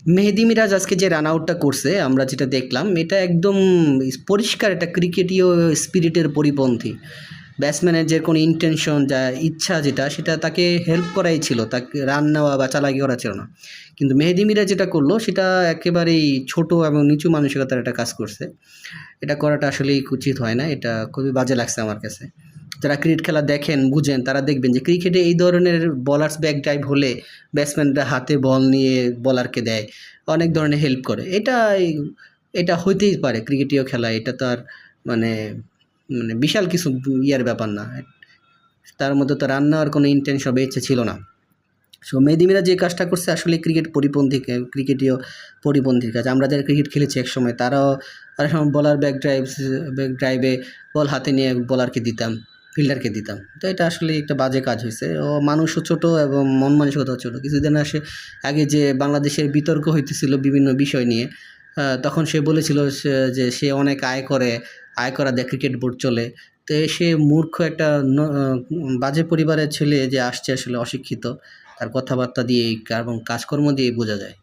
মেহেদী মিরাজ আজকে যে রান আউটটা করছে আমরা যেটা দেখলাম, এটা একদম পরিষ্কার একটা ক্রিকেটীয় স্পিরিটের পরিপন্থী। ব্যাটসম্যানের যে কোনো ইন্টেনশন যা ইচ্ছা যেটা সেটা তাকে হেল্প করাই ছিল, তাকে রান নেওয়া বা চালাকি করা ছিল না। কিন্তু মেহেদী মিরাজ যেটা করলো সেটা একেবারেই ছোট এবং নিচু মানসিকতার একটা কাজ করছে। এটা করাটা আসলেই উচিত হয় না, এটা খুবই বাজে লাগছে আমার কাছে। যারা ক্রিকেট খেলা দেখেন বুঝেন তারা দেখবেন যে ক্রিকেটে এই ধরনের বলার্স ব্যাক ড্রাইভ হলে ব্যাটসম্যানরা হাতে বল নিয়ে বলারকে দেয়, অনেক ধরনের হেল্প করে। এটা হইতেই পারে ক্রিকেটীয় খেলা, এটা তো আর মানে মানে বিশাল কিছু ইয়ার ব্যাপার না। তার মধ্যে তো রান নেওয়ার কোনো ইন্টেনশন বা ইচ্ছে ছিল না। সো মেহেদী মিরাজ যে কাজটা করছে আসলে ক্রিকেটীয় পরিপন্থীর কাজ। আমরা যারা ক্রিকেট খেলেছি একসময় তারাও অনেক সময় বলার ব্যাক ড্রাইভে বল হাতে নিয়ে বলারকে দিতাম, ফিল্ডারকে দিতাম। তো এটা আসলে একটা বাজে কাজ হয়েছে। ও মানুষও ছোট এবং মন মানসিকতাও ছোট। কিছুদিন আগে যে বাংলাদেশের বিতর্ক হইতেছিল বিভিন্ন বিষয় নিয়ে, তখন সে বলেছিল যে সে অনেক আয় করে, আয় করা দিয়ে ক্রিকেট বোর্ড চলে। তো সে মূর্খ একটা বাজে পরিবারের ছেলে যে আসছে, আসলে অশিক্ষিত। তার কথাবার্তা দিয়েই এবং কাজকর্ম দিয়েই বোঝা যায়।